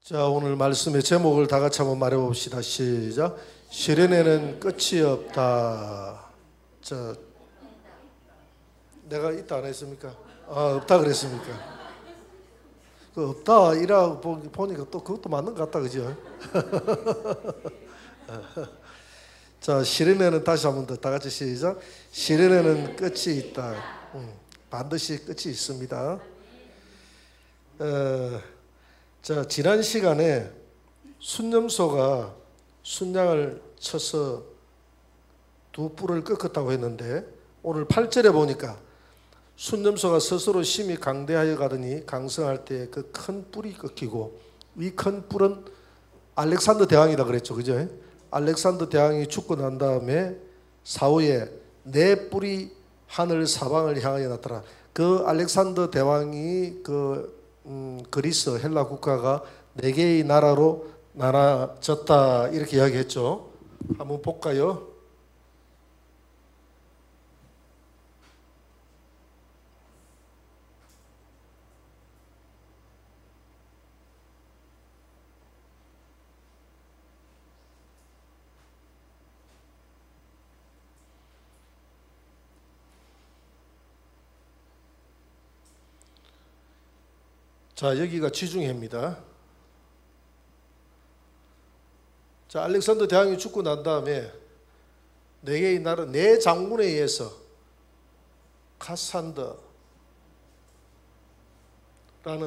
자, 오늘 말씀의 제목을 다 같이 한번 말해봅시다. 시작. 시련에는 끝이 없다. 자, 내가 있다 안 했습니까? 없다 그랬습니까? 그 없다 이라고 보니까 또 그것도 맞는 것 같다, 그죠? 자, 시련에는 다시 한번 더 다 같이 시작. 시련에는 끝이 있다. 반드시 끝이 있습니다. 자, 지난 시간에 순념소가 순양을 쳐서 두 뿔을 꺾었다고 했는데, 오늘 8절에 보니까 순념소가 스스로 심히 강대하여 가더니 강성할 때 그 큰 뿔이 꺾이고, 이 큰 뿔은 알렉산더 대왕이다 그랬죠, 그죠? 알렉산더 대왕이 죽고 난 다음에 사후에 네 뿔이 하늘 사방을 향하여 나타나. 그 알렉산더 대왕이 그리스 헬라 국가가 네 개의 나라로 나눠졌다 이렇게 이야기했죠. 한번 볼까요? 자, 여기가 지중해입니다. 자, 알렉산더 대왕이 죽고 난 다음에 네 개의 나라, 네 장군에 의해서 카산더라는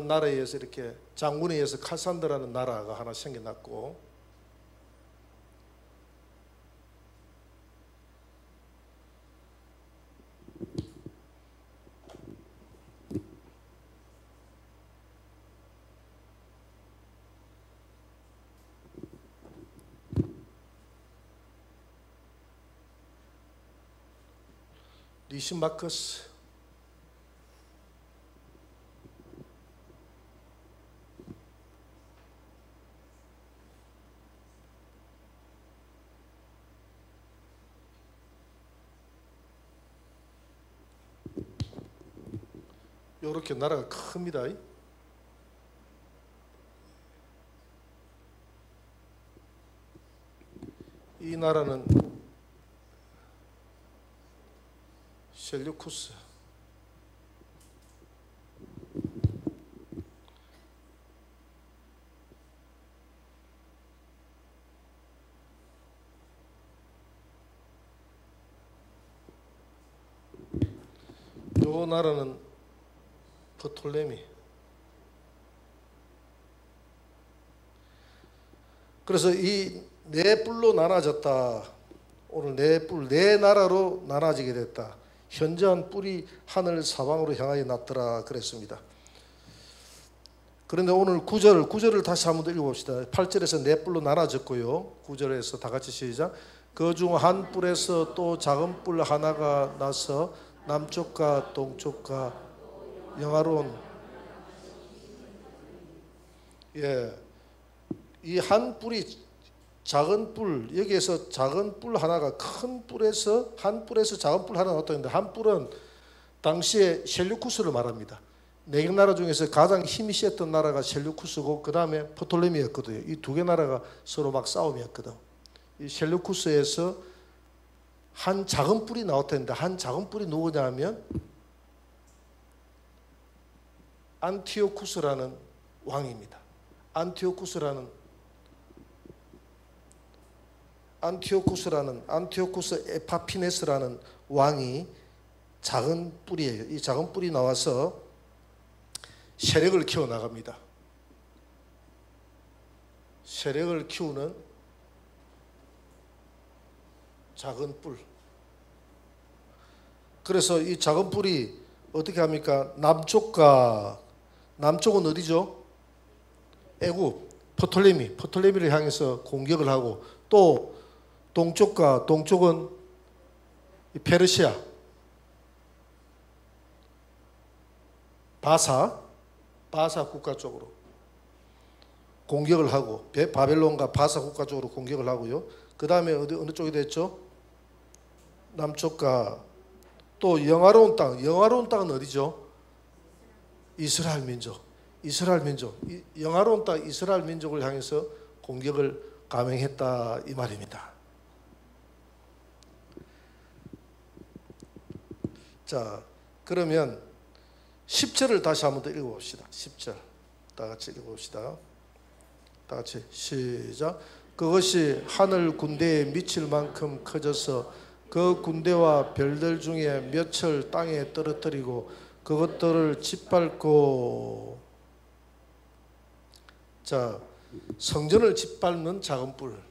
나라에 의해서 이렇게 장군에 의해서 카산더라는 나라가 하나 생겨났고, 리시마커스, 이렇게 나라가 큽니다. 이 나라는 셀류쿠스, 요 나라는 프톨레미. 그래서 이 네 뿔로 나눠졌다. 오늘 네 뿔, 네 나라로 나눠지게 됐다. 현저한 뿔이 하늘 사방으로 향하여 났더라 그랬습니다. 그런데 오늘 9절을 다시 한번 더 읽어봅시다. 8절에서 네 뿔로 나눠졌고요. 9절에서 다 같이 시작. 그 중 한 뿔에서 또 작은 뿔 하나가 나서 남쪽과 동쪽과 영화로운, 이 한 뿔이 작은 뿔, 여기에서 작은 뿔 하나가 큰 뿔에서, 한 뿔에서 작은 뿔 하나 나왔다 했는데, 한 뿔은 당시에 셀류쿠스를 말합니다. 네 개 나라 중에서 가장 힘이 세던 나라가 셀류쿠스고, 그 다음에 프톨레미였거든요. 이 두 개 나라가 서로 막 싸움이었거든. 이 셀류쿠스에서 한 작은 뿔이 나왔다 했는데, 한 작은 뿔이 누구냐 하면 안티오쿠스라는 왕입니다. 안티오쿠스 에파피네스라는 왕이 작은 뿔이에요. 이 작은 뿔이 나와서 세력을 키워나갑니다. 세력을 키우는 작은 뿔. 그래서 이 작은 뿔이 어떻게 합니까? 남쪽은 어디죠? 애굽, 프톨레미를 향해서 공격을 하고, 또 동쪽은 페르시아, 바사 국가 쪽으로 공격을 하고, 바벨론과 바사 국가 쪽으로 공격을 하고요. 그 다음에 어느 쪽이 됐죠? 남쪽과 또 영화로운 땅은 어디죠? 이스라엘 민족. 이스라엘 민족, 영화로운 땅 이스라엘 민족을 향해서 공격을 감행했다 이 말입니다. 자, 그러면 10절을 다시 한번 더 읽어봅시다. 10절 다 같이 읽어봅시다. 다 같이 시작. 그것이 하늘 군대에 미칠 만큼 커져서 그 군대와 별들 중에 몇을 땅에 떨어뜨리고 그것들을 짓밟고. 자, 성전을 짓밟는 작은 뿔.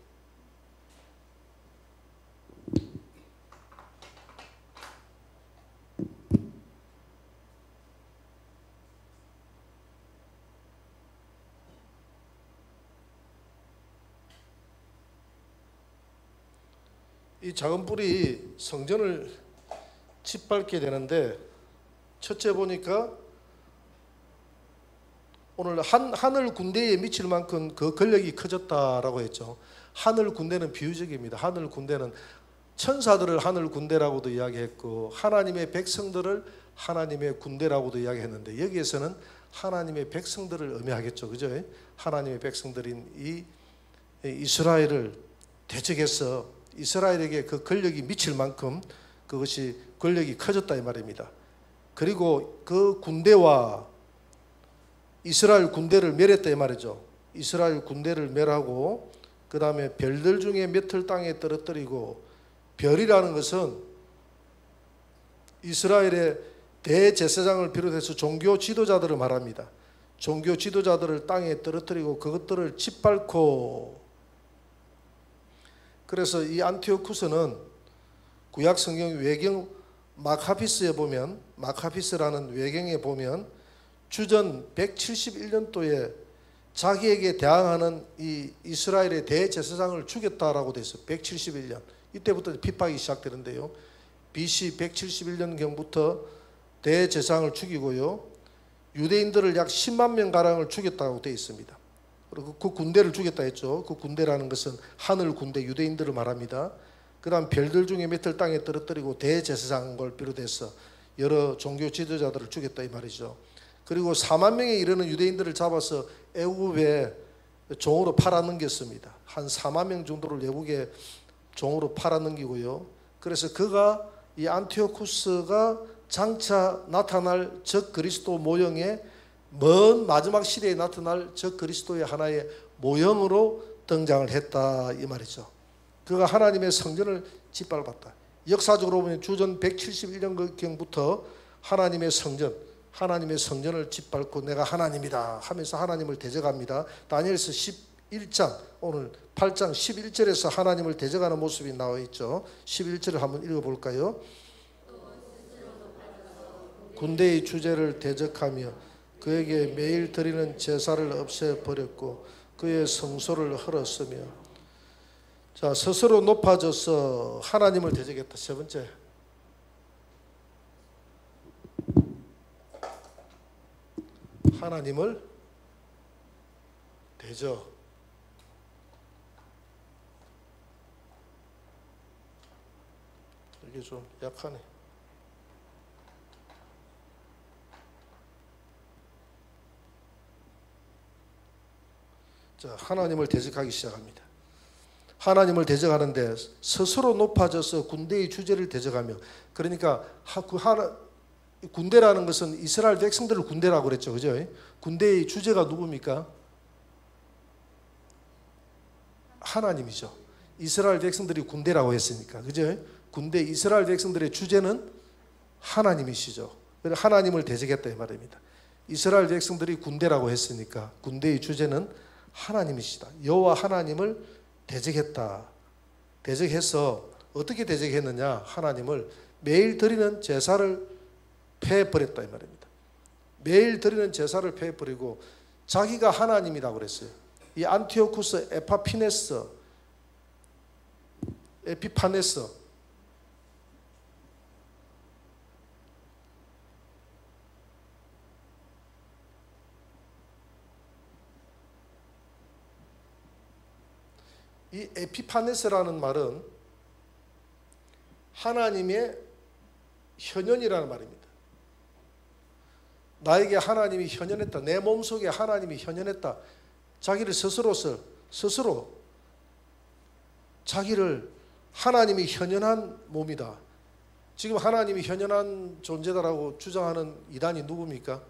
이 작은 뿔이 성전을 짓밟게 되는데, 첫째 보니까 오늘 하늘 군대에 미칠 만큼 그 권력이 커졌다라고 했죠. 하늘 군대는 비유적입니다. 하늘 군대는 천사들을 하늘 군대라고도 이야기했고 하나님의 백성들을 하나님의 군대라고도 이야기했는데, 여기에서는 하나님의 백성들을 의미하겠죠. 그죠? 하나님의 백성들인 이 이스라엘을 대적해서 이스라엘에게 그 권력이 미칠 만큼 그것이 권력이 커졌다 이 말입니다. 그리고 그 군대와 이스라엘 군대를 멸했다 이 말이죠. 이스라엘 군대를 멸하고 그 다음에 별들 중에 몇을 땅에 떨어뜨리고, 별이라는 것은 이스라엘의 대제사장을 비롯해서 종교 지도자들을 말합니다. 종교 지도자들을 땅에 떨어뜨리고 그것들을 짓밟고. 그래서 이 안티오쿠스는 구약 성경 외경 마카피스에 보면, 마카피스라는 외경에 보면 주전 171년도에 자기에게 대항하는 이 이스라엘의 대제사장을 죽였다라고 되어 있어요. 171년. 이때부터 핍박이 시작되는데요. BC 171년경부터 대제사장을 죽이고요. 유대인들을 약 10만 명가량을 죽였다고 되어 있습니다. 그리고 그 군대를 죽였다 했죠. 그 군대라는 것은 하늘 군대, 유대인들을 말합니다. 그 다음 별들 중에 몇을 땅에 떨어뜨리고 대제사장을 비롯해서 여러 종교 지도자들을 죽였다 이 말이죠. 그리고 4만 명에 이르는 유대인들을 잡아서 애국에 종으로 팔아넘겼습니다. 한 4만 명 정도를 애국에 종으로 팔아넘기고요. 그래서 그가, 이 안티오쿠스가 장차 나타날 적 그리스도 모형의, 먼 마지막 시대에 나타날 적 그리스도의 하나의 모형으로 등장을 했다 이 말이죠. 그가 하나님의 성전을 짓밟았다. 역사적으로 보면 주전 171년경부터 하나님의 성전을 짓밟고 내가 하나님이다 하면서 하나님을 대적합니다. 다니엘서 11장, 오늘 8장 11절에서 하나님을 대적하는 모습이 나와 있죠. 11절을 한번 읽어볼까요? 군대의 주제를 대적하며 그에게 매일 드리는 제사를 없애버렸고 그의 성소를 헐었으며. 자, 스스로 높아져서 하나님을 대적했다. 세 번째, 하나님을 대적. 이게 좀 약하네. 자, 하나님을 대적하기 시작합니다. 하나님을 대적하는데 스스로 높아져서 군대의 주제를 대적하며, 그러니까 군대라는 것은 이스라엘 백성들을 군대라고 그랬죠. 그죠? 군대의 주제가 누굽니까? 하나님이죠. 이스라엘 백성들이 군대라고 했으니까. 그죠? 군대, 이스라엘 백성들의 주제는 하나님이시죠. 그래서 하나님을 대적했다 이 말입니다. 이스라엘 백성들이 군대라고 했으니까 군대의 주제는 하나님이시다. 여호와 하나님을 대적했다. 대적해서 어떻게 대적했느냐? 하나님을 매일 드리는 제사를 패해버렸다 이 말입니다. 매일 드리는 제사를 패해버리고 자기가 하나님이라고 그랬어요. 이 안티오쿠스 에피파네스 이 에피파네스라는 말은 하나님의 현현이라는 말입니다. 나에게 하나님이 현현했다. 내 몸속에 하나님이 현현했다. 자기를 스스로 자기를 하나님이 현현한 몸이다. 지금 하나님이 현현한 존재다라고 주장하는 이단이 누굽니까?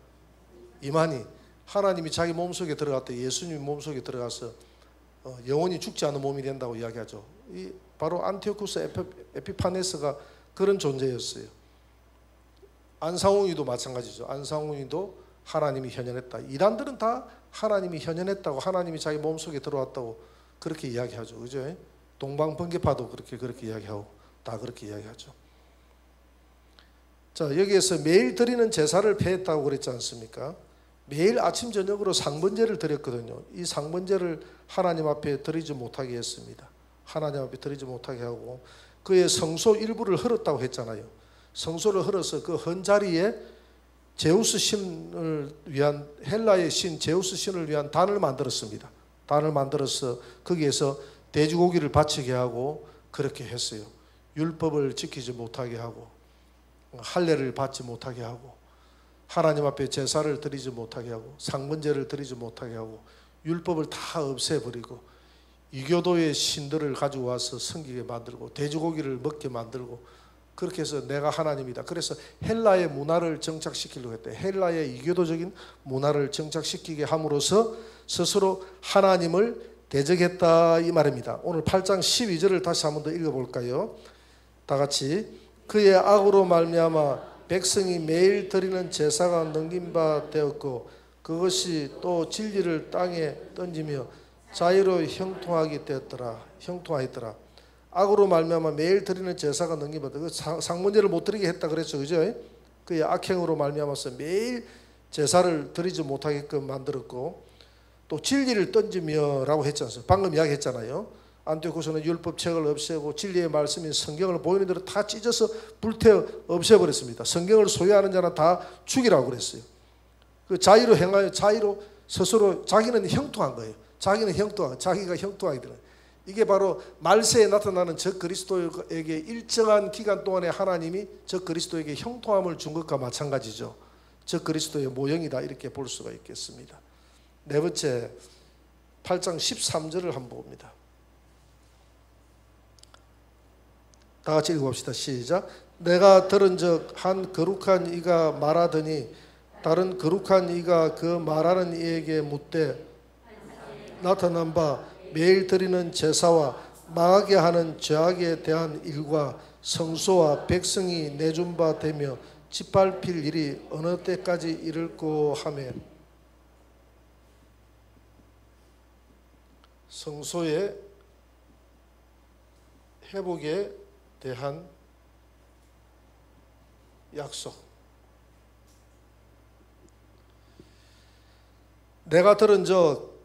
이만희. 하나님이 자기 몸속에 들어갔다. 예수님 몸속에 들어가서 영원히 죽지 않은 몸이 된다고 이야기하죠. 이 바로 안티오쿠스 에피파네스가 그런 존재였어요. 안상홍이도 마찬가지죠. 안상홍이도 하나님이 현현했다. 이단들은 다 하나님이 현현했다고, 하나님이 자기 몸속에 들어왔다고 그렇게 이야기하죠. 그죠? 동방번개파도 그렇게 이야기하고 다 그렇게 이야기하죠. 자, 여기에서 매일 드리는 제사를 폐했다고 그랬지 않습니까? 매일 아침 저녁으로 상번제를 드렸거든요. 이 상번제를 하나님 앞에 드리지 못하게 했습니다. 하나님 앞에 드리지 못하게 하고 그의 성소 일부를 헐었다고 했잖아요. 성소를 헐어서 그 헌 자리에 제우스 신을 위한, 헬라의 신 제우스 신을 위한 단을 만들었습니다. 단을 만들어서 거기에서 돼지고기를 바치게 하고 그렇게 했어요. 율법을 지키지 못하게 하고 할례를 받지 못하게 하고 하나님 앞에 제사를 드리지 못하게 하고 상번제를 드리지 못하게 하고 율법을 다 없애버리고 이교도의 신들을 가지고 와서 섬기게 만들고 돼지고기를 먹게 만들고 그렇게 해서 내가 하나님이다. 그래서 헬라의 문화를 정착시키려고 했대. 헬라의 이교도적인 문화를 정착시키게 함으로써 스스로 하나님을 대적했다 이 말입니다. 오늘 8장 12절을 다시 한 번 더 읽어볼까요? 다 같이. 그의 악으로 말미암아 백성이 매일 드리는 제사가 넘긴 바 되었고 그것이 또 진리를 땅에 던지며 자유로 형통하게 되었더라. 형통하였더라. 악으로 말미암아 매일 드리는 제사가 넘긴 바 되었고 상문제를 못 드리게 했다 그랬죠. 그죠? 그의 악행으로 말미암아서 매일 제사를 드리지 못하게끔 만들었고 또 진리를 던지며 라고 했지 않습니까? 방금 이야기했잖아요. 안티오쿠스는 율법책을 없애고 진리의 말씀인 성경을 보이는 대로 다 찢어서 불태워 없애버렸습니다. 성경을 소유하는 자는 다 죽이라고 그랬어요. 그 자유로 행하여 자유로 스스로 자기는 형통한 거예요. 자기가 형통하게 되는. 이게 바로 말세에 나타나는 적 그리스도에게 일정한 기간 동안에 하나님이 적 그리스도에게 형통함을 준 것과 마찬가지죠. 적 그리스도의 모형이다 이렇게 볼 수가 있겠습니다. 네 번째 8장 13절을 한번 봅니다. 다 같이 읽어봅시다. 시작. 내가 들은 적 한 거룩한 이가 말하더니 다른 거룩한 이가 그 말하는 이에게 묻되 나타난 바 매일 드리는 제사와 망하게 하는 죄악에 대한 일과 성소와 백성이 내준 바 되며 짓밟힐 일이 어느 때까지 이를꼬 하며 성소의 회복에 대한 약속. 내가 들은 적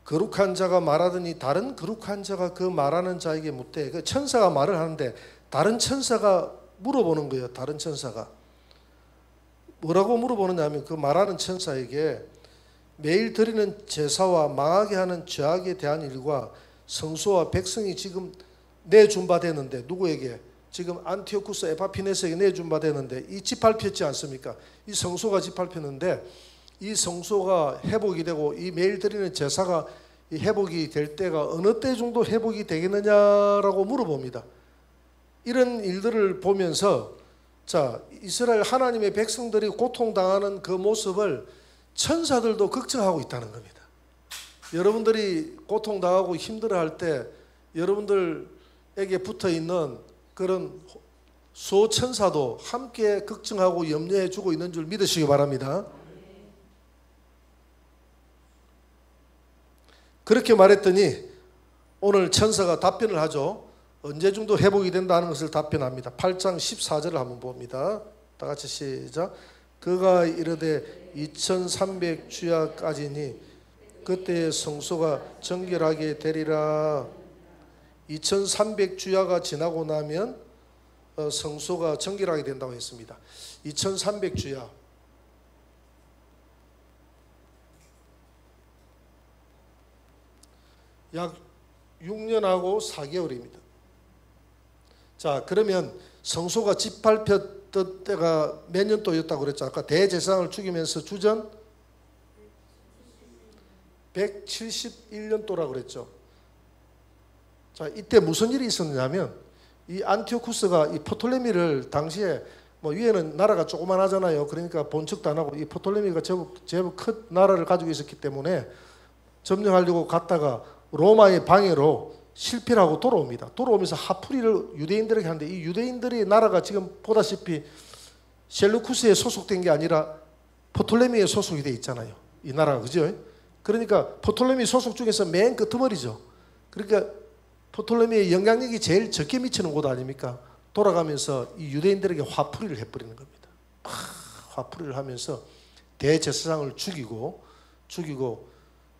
거룩한 자가 말하더니 다른 거룩한 자가 그 말하는 자에게 묻되 그 천사가 말을 하는데 다른 천사가 물어보는 거예요. 다른 천사가 뭐라고 물어보느냐 하면 그 말하는 천사에게 매일 드리는 제사와 망하게 하는 죄악에 대한 일과 성소와 백성이 지금 내준 바 되는데 누구에게? 지금 안티오쿠스 에파피네스에게 내준 바 되는데 이 짓밟혔지 않습니까? 이 성소가 짓밟혔는데 이 성소가 회복이 되고 이 매일 드리는 제사가 회복이 될 때가 어느 때 정도 회복이 되겠느냐라고 물어봅니다. 이런 일들을 보면서 자, 이스라엘 하나님의 백성들이 고통당하는 그 모습을 천사들도 걱정하고 있다는 겁니다. 여러분들이 고통당하고 힘들어할 때 여러분들에게 붙어있는 그런 소천사도 함께 걱정하고 염려해 주고 있는 줄 믿으시기 바랍니다. 그렇게 말했더니 오늘 천사가 답변을 하죠. 언제 정도 회복이 된다는 것을 답변합니다. 8장 14절을 한번 봅니다. 다 같이 시작. 그가 이르되 2300주야까지니 그때의 성소가 정결하게 되리라. 2300주야가 지나고 나면 성소가 정결하게 된다고 했습니다. 2300주야. 약 6년하고 4개월입니다. 자, 그러면 성소가 짓밟혔 때가 몇 년도였다고 그랬죠? 아까 대제사장을 죽이면서 주전 171년도라고 그랬죠. 자, 이때 무슨 일이 있었냐면 이 안티오쿠스가 이 프톨레미를 당시에 뭐 위에는 나라가 조그만하잖아요. 그러니까 본척도 안 하고 이 프톨레미가 제법 큰 나라를 가지고 있었기 때문에 점령하려고 갔다가 로마의 방해로 실패를 하고 돌아옵니다. 돌아오면서 하프리를 유대인들에게 하는데 이 유대인들의 나라가 지금 보다시피 셀루쿠스에 소속된 게 아니라 프톨레미에 소속이 돼 있잖아요. 이 나라가, 그죠? 그러니까 프톨레미 소속 중에서 맨 끄트머리죠. 그러니까 프톨레미의 영향력이 제일 적게 미치는 곳 아닙니까? 돌아가면서 이 유대인들에게 화풀이를 해버리는 겁니다. 화풀이를 하면서 대제사장을 죽이고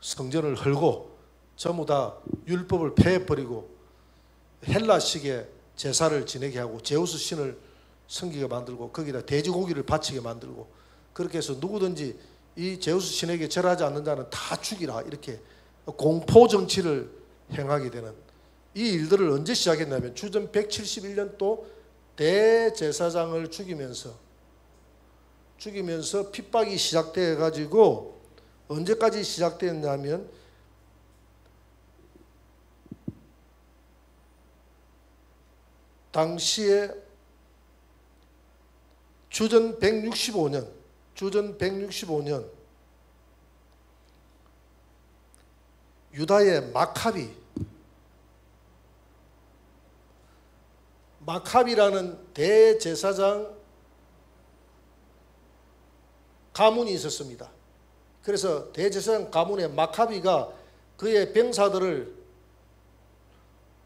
성전을 헐고 전부 다 율법을 폐해버리고 헬라식의 제사를 지내게 하고 제우스 신을 섬기게 만들고 거기다 돼지고기를 바치게 만들고 그렇게 해서 누구든지 이 제우스 신에게 절하지 않는 자는 다 죽이라 이렇게 공포 정치를 행하게 되는 이 일들을 언제 시작했냐면 주전 171년도 대제사장을 죽이면서 핍박이 시작돼 가지고 언제까지 시작됐냐면 당시에 주전 165년 유다의 마카비라는 대제사장 가문이 있었습니다. 그래서 대제사장 가문의 마카비가 그의 병사들을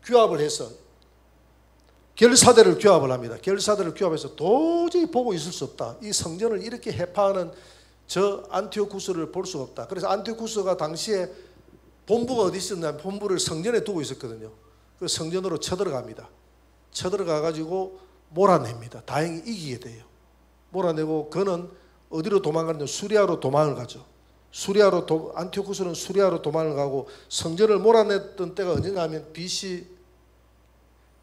규합을 해서 결사대를 규합을 합니다. 결사대를 규합해서 도저히 보고 있을 수 없다. 이 성전을 이렇게 해파하는 저 안티오쿠스를 볼 수가 없다. 그래서 안티오쿠스가 당시에 본부가 어디 있었냐면 본부를 성전에 두고 있었거든요. 그 성전으로 쳐들어갑니다. 쳐들어가 가지고 몰아냅니다. 다행히 이기게 돼요. 몰아내고 그는 어디로 도망가느냐 수리아로 도망을 가죠. 안티오쿠스는 수리아로 도망을 가고 성전을 몰아냈던 때가 언제냐면 BC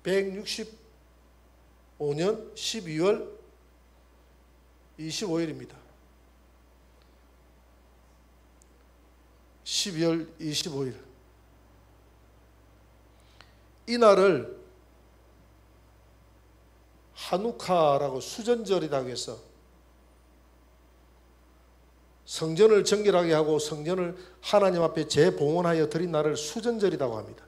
165년 12월 25일입니다. 12월 25일. 이날을 하누카라고 수전절이라고 해서 성전을 정결하게 하고 성전을 하나님 앞에 재봉헌하여 드린 날을 수전절이라고 합니다.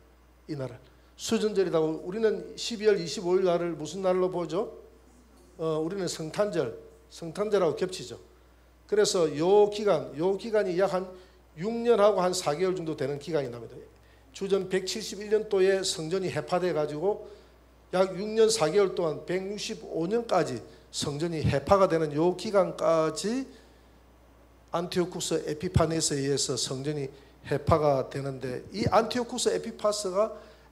이 날을 수전절이라고. 우리는 12월 25일 날을 무슨 날로 보죠? 우리는 성탄절하고 겹치죠. 그래서 요 기간이 약 한 6년하고 한 4개월 정도 되는 기간이 납니다. 주전 171년도에 성전이 해파돼 가지고 약 6년 4개월 동안 165년까지 성전이 해파가 되는 요 기간까지 안티오쿠스 에피파네스에 의해서 성전이 해파가 되는데 이 안티오쿠스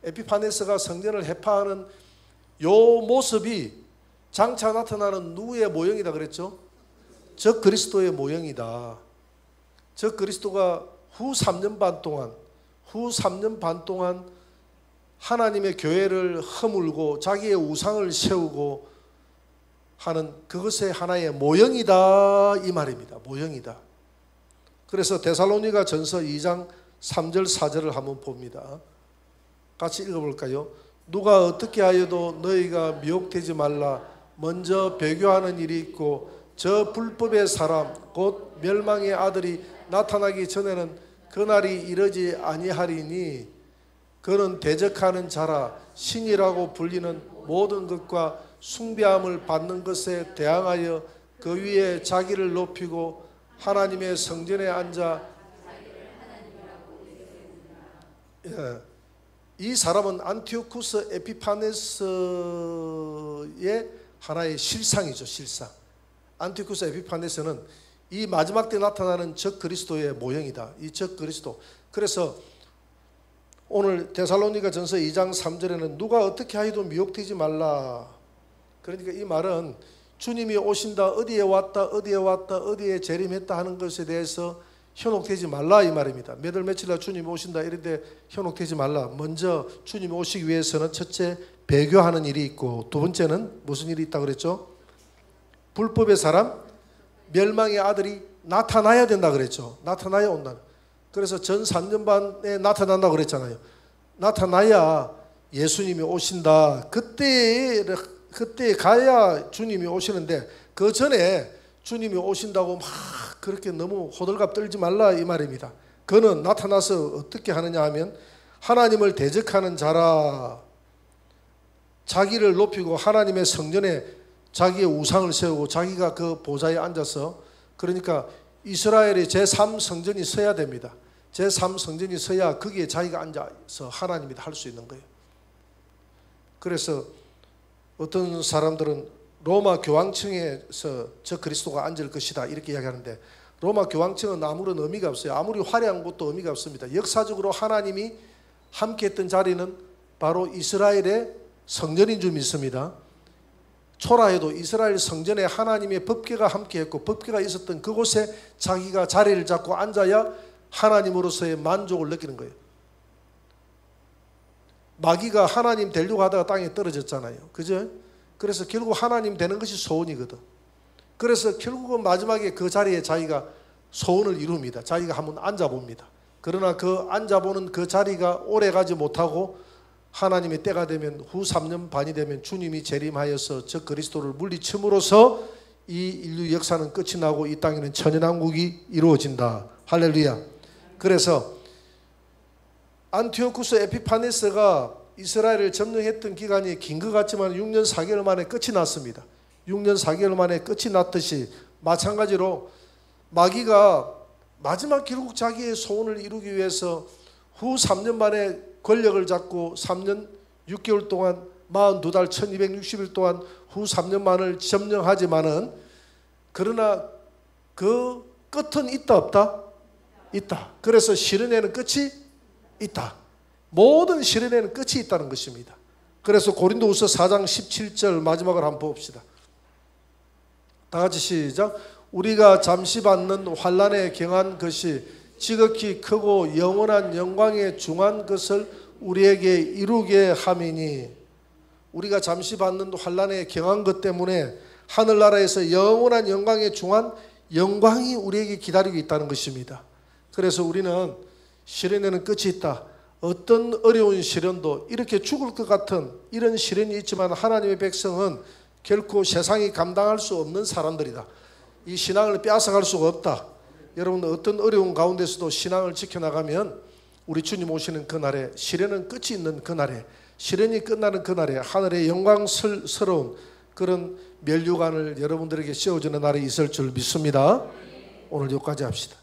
에피파네스가 성전을 해파하는 요 모습이 장차 나타나는 누구의 모형이다 그랬죠? 적 그리스도의 모형이다. 적 그리스도가 후 3년 반 동안 하나님의 교회를 허물고 자기의 우상을 세우고 하는 그것의 하나의 모형이다 이 말입니다. 모형이다. 그래서 데살로니가 전서 2장 3절 4절을 한번 봅니다. 같이 읽어볼까요? 누가 어떻게 하여도 너희가 미혹되지 말라. 먼저 배교하는 일이 있고 저 불법의 사람 곧 멸망의 아들이 나타나기 전에는 그날이 이르지 아니하리니 그는 대적하는 자라 신이라고 불리는 모든 것과 숭배함을 받는 것에 대항하여 그 위에 자기를 높이고 하나님의 성전에 앉아 이 사람은 안티오쿠스 에피파네스의 하나의 실상이죠. 실상. 안티오쿠스 에피파네스는 이 마지막 때 나타나는 적 그리스도의 모형이다. 이 적 그리스도. 그래서 오늘 데살로니가 전서 2장 3절에는 누가 어떻게 하여도 미혹되지 말라. 그러니까 이 말은 주님이 오신다, 어디에 왔다, 어디에 재림했다 하는 것에 대해서 현혹되지 말라 이 말입니다. 몇 월 며칠 날 주님이 오신다 이런데 현혹되지 말라. 먼저 주님이 오시기 위해서는 첫째 배교하는 일이 있고 두 번째는 무슨 일이 있다고 그랬죠? 불법의 사람, 멸망의 아들이 나타나야 된다 그랬죠. 나타나야 온다. 그래서 전 3년 반에 나타난다고 그랬잖아요. 나타나야 예수님이 오신다. 그때 가야 주님이 오시는데 그 전에 주님이 오신다고 막 그렇게 너무 호들갑 떨지 말라 이 말입니다. 그는 나타나서 어떻게 하느냐 하면 하나님을 대적하는 자라. 자기를 높이고 하나님의 성전에 자기의 우상을 세우고 자기가 그 보좌에 앉아서, 그러니까 이스라엘의 제3성전이 서야 됩니다. 제3성전이 서야 거기에 자기가 앉아서 하나님이 할 수 있는 거예요. 그래서 어떤 사람들은 로마 교황청에서 저 그리스도가 앉을 것이다 이렇게 이야기하는데, 로마 교황청은 아무런 의미가 없어요. 아무리 화려한 것도 의미가 없습니다. 역사적으로 하나님이 함께했던 자리는 바로 이스라엘의 성전인 줄 믿습니다. 초라해도 이스라엘 성전에 하나님의 법궤가 함께했고 법궤가 있었던 그곳에 자기가 자리를 잡고 앉아야 하나님으로서의 만족을 느끼는 거예요. 마귀가 하나님 되려고 하다가 땅에 떨어졌잖아요. 그죠? 그래서 결국 하나님 되는 것이 소원이거든. 그래서 결국은 마지막에 그 자리에 자기가 소원을 이룹니다. 자기가 한번 앉아봅니다. 그러나 그 앉아보는 그 자리가 오래 가지 못하고 하나님의 때가 되면 후 3년 반이 되면 주님이 재림하여서 저 그리스도를 물리침으로써 이 인류 역사는 끝이 나고 이 땅에는 천연왕국이 이루어진다. 할렐루야. 그래서 안티오쿠스 에피파네스가 이스라엘을 점령했던 기간이 긴 것 같지만 6년 4개월 만에 끝이 났습니다. 6년 4개월 만에 끝이 났듯이 마찬가지로 마귀가 마지막 결국 자기의 소원을 이루기 위해서 후 3년 만에 권력을 잡고 3년 6개월 동안 42달 1260일 동안 후 3년 만을 점령하지만은, 그러나 그 끝은 있다 없다? 있다. 그래서 시련에는 끝이 있다. 모든 시련에는 끝이 있다는 것입니다. 그래서 고린도후서 4장 17절 마지막을 한번 봅시다. 다 같이 시작. 우리가 잠시 받는 환난에 경한 것이 지극히 크고 영원한 영광에 중한 것을 우리에게 이루게 함이니, 우리가 잠시 받는 환난에 경한 것 때문에 하늘나라에서 영원한 영광에 중한 영광이 우리에게 기다리고 있다는 것입니다. 그래서 우리는 시련에는 끝이 있다. 어떤 어려운 시련도, 이렇게 죽을 것 같은 이런 시련이 있지만 하나님의 백성은 결코 세상이 감당할 수 없는 사람들이다. 이 신앙을 빼앗아갈 수가 없다. 여러분, 어떤 어려운 가운데서도 신앙을 지켜나가면 우리 주님 오시는 그날에, 시련은 끝이 있는 그날에, 시련이 끝나는 그날에 하늘의 영광스러운 그런 면류관을 여러분들에게 씌워주는 날이 있을 줄 믿습니다. 오늘 여기까지 합시다.